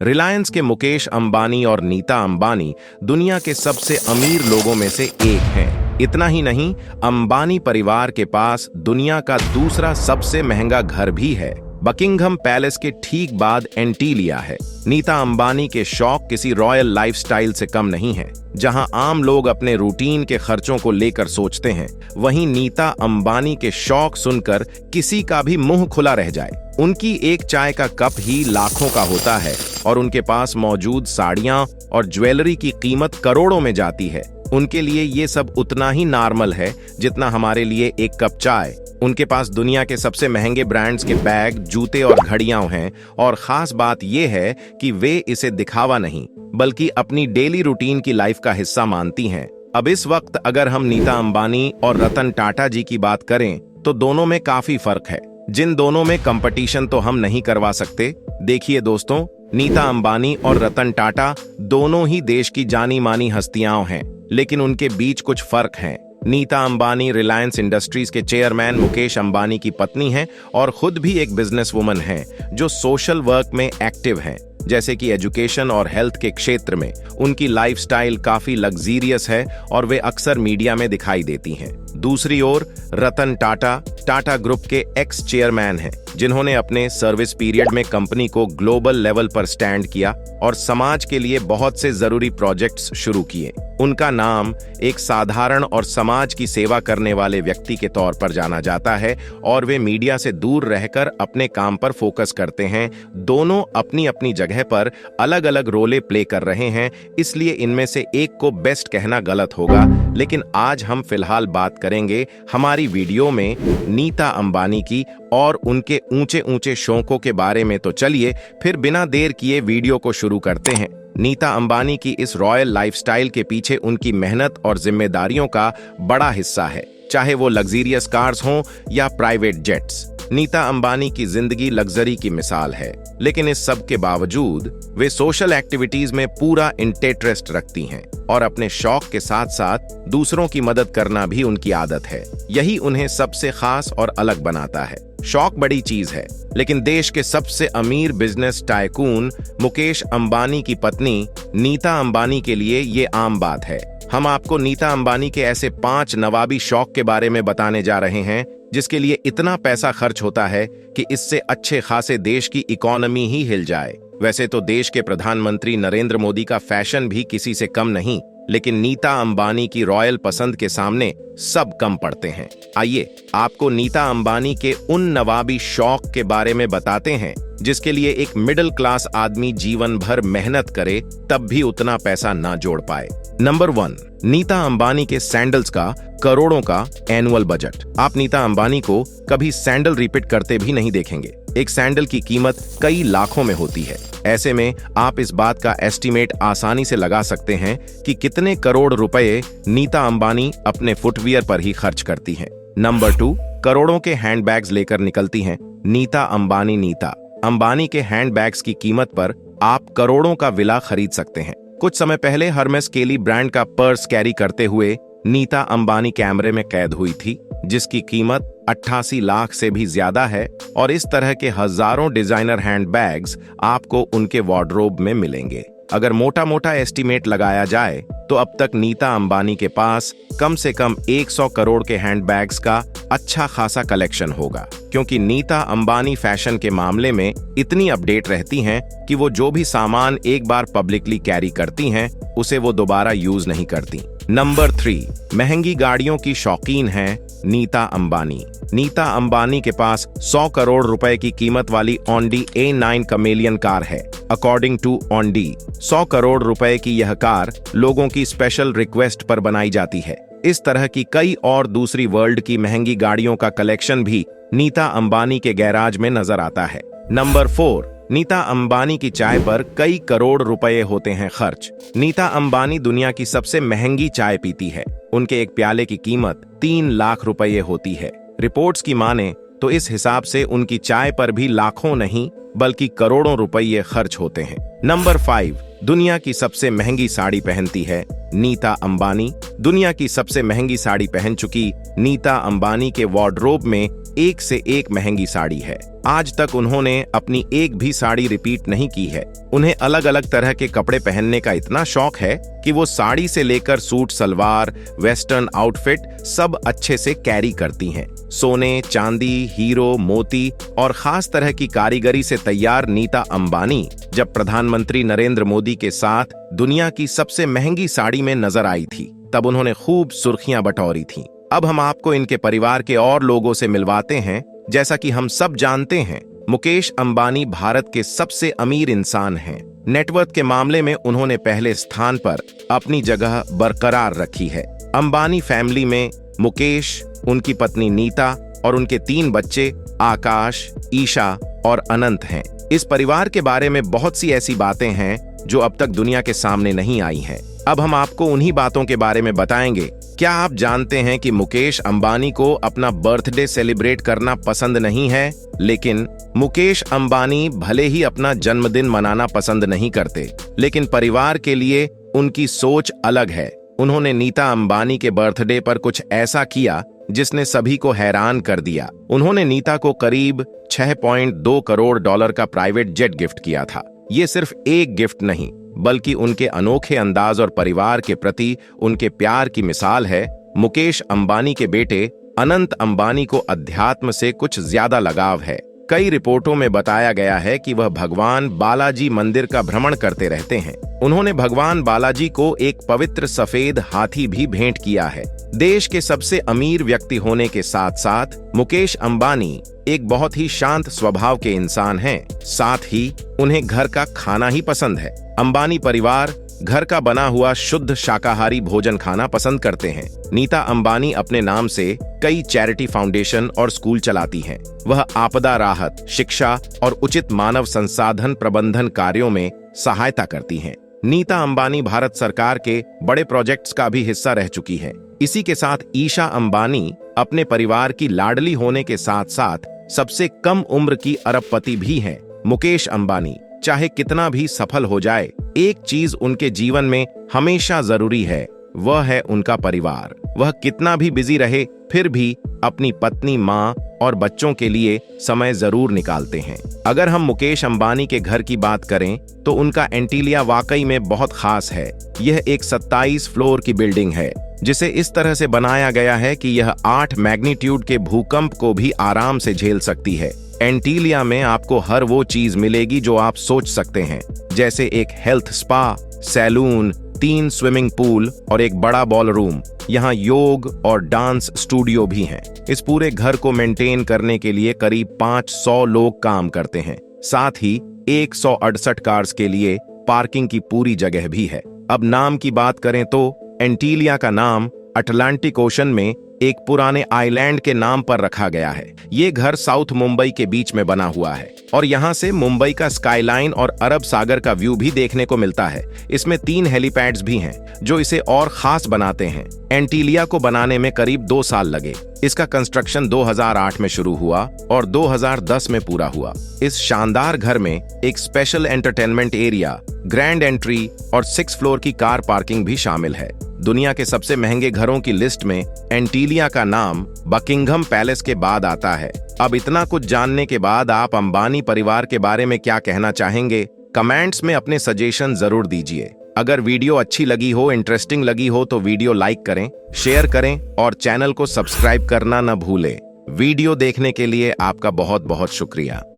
रिलायंस के मुकेश अंबानी और नीता अंबानी दुनिया के सबसे अमीर लोगों में से एक हैं। इतना ही नहीं, अंबानी परिवार के पास दुनिया का दूसरा सबसे महंगा घर भी है। बकिंघम पैलेस के ठीक बाद एंटीलिया है। नीता अंबानी के शौक किसी रॉयल लाइफस्टाइल से कम नहीं है। जहां आम लोग अपने रूटीन के खर्चों को लेकर सोचते हैं, वहीं नीता अंबानी के शौक सुनकर किसी का भी मुंह खुला रह जाए। उनकी एक चाय का कप ही लाखों का होता है और उनके पास मौजूद साड़ियां और ज्वेलरी की कीमत करोड़ों में जाती है। उनके लिए ये सब उतना ही नॉर्मल है जितना हमारे लिए एक कप चाय। उनके पास दुनिया के सबसे महंगे ब्रांड्स के बैग, जूते और घड़ियां हैं और खास बात यह है कि वे इसे दिखावा नहीं बल्कि अपनी डेली रूटीन की लाइफ का हिस्सा मानती हैं। अब इस वक्त अगर हम नीता अंबानी और रतन टाटा जी की बात करें तो दोनों में काफी फर्क है। जिन दोनों में कंपटीशन तो हम नहीं करवा सकते। देखिए दोस्तों, नीता अंबानी और रतन टाटा दोनों ही देश की जानी मानी हस्तियां हैं, लेकिन उनके बीच कुछ फर्क हैं। नीता अंबानी रिलायंस इंडस्ट्रीज के चेयरमैन मुकेश अंबानी की पत्नी हैं और खुद भी एक बिजनेस वुमन हैं जो सोशल वर्क में एक्टिव हैं, जैसे कि एजुकेशन और हेल्थ के क्षेत्र में। उनकी लाइफस्टाइल काफी लग्जीरियस है और वे अक्सर मीडिया में दिखाई देती हैं। दूसरी ओर रतन टाटा टाटा ग्रुप के एक्स चेयरमैन हैं, जिन्होंने अपने सर्विस पीरियड में कंपनी को ग्लोबल लेवल पर स्टैंड किया और समाज के लिए बहुत से जरूरी प्रोजेक्ट्स शुरू किए। उनका नाम एक साधारण और समाज की सेवा करने वाले व्यक्ति के तौर पर जाना जाता है और वे मीडिया से दूर रहकर अपने काम पर फोकस करते हैं। दोनों अपनी अपनी जगह पर अलग अलग रोले प्ले कर रहे हैं, इसलिए इनमें से एक को बेस्ट कहना गलत होगा। लेकिन आज हम फिलहाल बात करेंगे हमारी वीडियो में नीता अंबानी की और उनके ऊंचे ऊंचे शौकों के बारे में। तो चलिए फिर बिना देर किए वीडियो को शुरू करते हैं। नीता अंबानी की इस रॉयल लाइफस्टाइल के पीछे उनकी मेहनत और जिम्मेदारियों का बड़ा हिस्सा है, चाहे वो लग्जीरियस कार्स हों या प्राइवेट जेट्स। नीता अंबानी की जिंदगी लग्जरी की मिसाल है, लेकिन इस सब के बावजूद वे सोशल एक्टिविटीज में पूरा इंटरेस्ट रखती हैं और अपने शौक के साथ साथ दूसरों की मदद करना भी उनकी आदत है। यही उन्हें सबसे खास और अलग बनाता है। शौक बड़ी चीज है, लेकिन देश के सबसे अमीर बिजनेस टाइकून मुकेश अंबानी की पत्नी नीता अंबानी के लिए ये आम बात है। हम आपको नीता अंबानी के ऐसे 5 नवाबी शौक के बारे में बताने जा रहे हैं जिसके लिए इतना पैसा खर्च होता है कि इससे अच्छे खासे देश की इकोनॉमी ही हिल जाए। वैसे तो देश के प्रधानमंत्री नरेंद्र मोदी का फैशन भी किसी से कम नहीं, लेकिन नीता अंबानी की रॉयल पसंद के सामने सब कम पड़ते हैं। आइए आपको नीता अंबानी के उन नवाबी शौक के बारे में बताते हैं जिसके लिए एक मिडिल क्लास आदमी जीवन भर मेहनत करे तब भी उतना पैसा ना जोड़ पाए। नंबर 1, नीता अंबानी के सैंडल्स का करोड़ों का एनुअल बजट। आप नीता अंबानी को कभी सैंडल रिपीट करते भी नहीं देखेंगे। एक सैंडल की कीमत कई लाखों में होती है। ऐसे में आप इस बात का एस्टीमेट आसानी से लगा सकते हैं कि कितने करोड़ रुपए नीता अंबानी अपने फुटवियर पर ही खर्च करती हैं। नंबर 2, करोड़ों के हैंडबैग्स लेकर निकलती हैं नीता अंबानी। नीता अंबानी के हैंडबैग्स की कीमत पर आप करोड़ों का विला खरीद सकते हैं। कुछ समय पहले हर्मेस केली ब्रांड का पर्स कैरी करते हुए नीता अंबानी कैमरे में कैद हुई थी, जिसकी कीमत 88 लाख से भी ज्यादा है और इस तरह के हजारों डिजाइनर हैंडबैग्स आपको उनके वार्डरोब में मिलेंगे। अगर मोटा मोटा एस्टीमेट लगाया जाए तो अब तक नीता अंबानी के पास कम से कम 100 करोड़ के हैंडबैग्स का अच्छा खासा कलेक्शन होगा, क्योंकि नीता अंबानी फैशन के मामले में इतनी अपडेट रहती हैं कि वो जो भी सामान एक बार पब्लिकली कैरी करती हैं उसे वो दोबारा यूज नहीं करती। नंबर 3, महंगी गाड़ियों की शौकीन है नीता अंबानी। नीता अंबानी के पास 100 करोड़ रुपए की कीमत वाली ऑडी A9 कमेलियन कार है। अकॉर्डिंग टू ऑडी, 100 करोड़ रुपए की यह कार लोगों की स्पेशल रिक्वेस्ट पर बनाई जाती है। इस तरह की कई और दूसरी वर्ल्ड की महंगी गाड़ियों का कलेक्शन भी नीता अंबानी के गैराज में नजर आता है। नंबर 4, नीता अंबानी की चाय पर कई करोड़ रुपए होते हैं खर्च। नीता अंबानी दुनिया की सबसे महंगी चाय पीती है। उनके एक प्याले की कीमत 3 लाख रुपए होती है। रिपोर्ट्स की माने तो इस हिसाब से उनकी चाय पर भी लाखों नहीं बल्कि करोड़ों रुपये खर्च होते हैं। नंबर 5, दुनिया की सबसे महंगी साड़ी पहनती है नीता अंबानी। दुनिया की सबसे महंगी साड़ी पहन चुकी नीता अंबानी के वार्डरोब में एक से एक महंगी साड़ी है। आज तक उन्होंने अपनी एक भी साड़ी रिपीट नहीं की है। उन्हें अलग अलग तरह के कपड़े पहनने का इतना शौक है कि वो साड़ी से लेकर सूट सलवार, वेस्टर्न आउटफिट सब अच्छे से कैरी करती हैं। सोने, चांदी, हीरो, मोती और खास तरह की कारीगरी से तैयार नीता अंबानी जब प्रधानमंत्री नरेंद्र मोदी के साथ दुनिया की सबसे महंगी साड़ी में नजर आई थी, तब उन्होंने खूब सुर्खियां बटोरी थीं। अब हम आपको इनके परिवार के और लोगों से मिलवाते हैं। जैसा कि हम सब जानते हैं, मुकेश अंबानी भारत के सबसे अमीर इंसान हैं। नेटवर्थ के मामले में उन्होंने पहले स्थान पर अपनी जगह बरकरार रखी है। अंबानी फैमिली में मुकेश, उनकी पत्नी नीता और उनके 3 बच्चे आकाश, ईशा और अनंत हैं। इस परिवार के बारे में बहुत सी ऐसी बातें हैं जो अब तक दुनिया के सामने नहीं आई हैं। अब हम आपको उन्हीं बातों के बारे में बताएंगे। क्या आप जानते हैं कि मुकेश अंबानी को अपना बर्थडे सेलिब्रेट करना पसंद नहीं है? लेकिन मुकेश अंबानी भले ही अपना जन्मदिन मनाना पसंद नहीं करते, लेकिन परिवार के लिए उनकी सोच अलग है। उन्होंने नीता अंबानी के बर्थडे पर कुछ ऐसा किया जिसने सभी को हैरान कर दिया। उन्होंने नीता को करीब $6.2 करोड़ का प्राइवेट जेट गिफ्ट किया था। ये सिर्फ एक गिफ्ट नहीं, बल्कि उनके अनोखे अंदाज और परिवार के प्रति उनके प्यार की मिसाल है। मुकेश अंबानी के बेटे अनंत अंबानी को अध्यात्म से कुछ ज्यादा लगाव है। कई रिपोर्टों में बताया गया है कि वह भगवान बालाजी मंदिर का भ्रमण करते रहते हैं। उन्होंने भगवान बालाजी को एक पवित्र सफेद हाथी भी भेंट किया है। देश के सबसे अमीर व्यक्ति होने के साथ साथ मुकेश अंबानी एक बहुत ही शांत स्वभाव के इंसान हैं। साथ ही उन्हें घर का खाना ही पसंद है। अंबानी परिवार घर का बना हुआ शुद्ध शाकाहारी भोजन खाना पसंद करते हैं। नीता अंबानी अपने नाम से कई चैरिटी फाउंडेशन और स्कूल चलाती हैं। वह आपदा राहत, शिक्षा और उचित मानव संसाधन प्रबंधन कार्यों में सहायता करती हैं। नीता अंबानी भारत सरकार के बड़े प्रोजेक्ट्स का भी हिस्सा रह चुकी हैं। इसी के साथ ईशा अंबानी अपने परिवार की लाडली होने के साथ साथ सबसे कम उम्र की अरबपति भी हैं। मुकेश अंबानी चाहे कितना भी सफल हो जाए, एक चीज उनके जीवन में हमेशा जरूरी है, वह है उनका परिवार। वह कितना भी बिजी रहे, फिर भी अपनी पत्नी, माँ और बच्चों के लिए समय जरूर निकालते हैं। अगर हम मुकेश अंबानी के घर की बात करें तो उनका एंटीलिया वाकई में बहुत खास है। यह एक 27 फ्लोर की बिल्डिंग है, जिसे इस तरह से बनाया गया है कि यह 8 मैग्नीट्यूड के भूकंप को भी आराम से झेल सकती है। एंटीलिया में आपको हर वो चीज मिलेगी जो आप सोच सकते हैं, जैसे एक health spa, salon, 3 swimming pool और एक बड़ा बॉल रूम। यहाँ योग और डांस स्टूडियो भी हैं। इस पूरे घर को मेंटेन करने के लिए करीब 500 लोग काम करते हैं। साथ ही 168 कार्स के लिए पार्किंग की पूरी जगह भी है। अब नाम की बात करें तो एंटीलिया का नाम अटलांटिक ओशन में एक पुराने आइलैंड के नाम पर रखा गया है। ये घर साउथ मुंबई के बीच में बना हुआ है और यहाँ से मुंबई का स्काईलाइन और अरब सागर का व्यू भी देखने को मिलता है। इसमें 3 हेलीपैड्स भी हैं जो इसे और खास बनाते हैं। एंटीलिया को बनाने में करीब 2 साल लगे। इसका कंस्ट्रक्शन 2008 में शुरू हुआ और 2010 में पूरा हुआ। इस शानदार घर में एक special entertainment area, grand entry और 6 फ्लोर की कार पार्किंग भी शामिल है। दुनिया के सबसे महंगे घरों की लिस्ट में एंटीलिया का नाम बकिंघम पैलेस के बाद आता है। अब इतना कुछ जानने के बाद आप अंबानी परिवार के बारे में क्या कहना चाहेंगे? कमेंट्स में अपने सजेशन जरूर दीजिए। अगर वीडियो अच्छी लगी हो, इंटरेस्टिंग लगी हो तो वीडियो लाइक करें, शेयर करें और चैनल को सब्सक्राइब करना न भूलें। वीडियो देखने के लिए आपका बहुत बहुत शुक्रिया।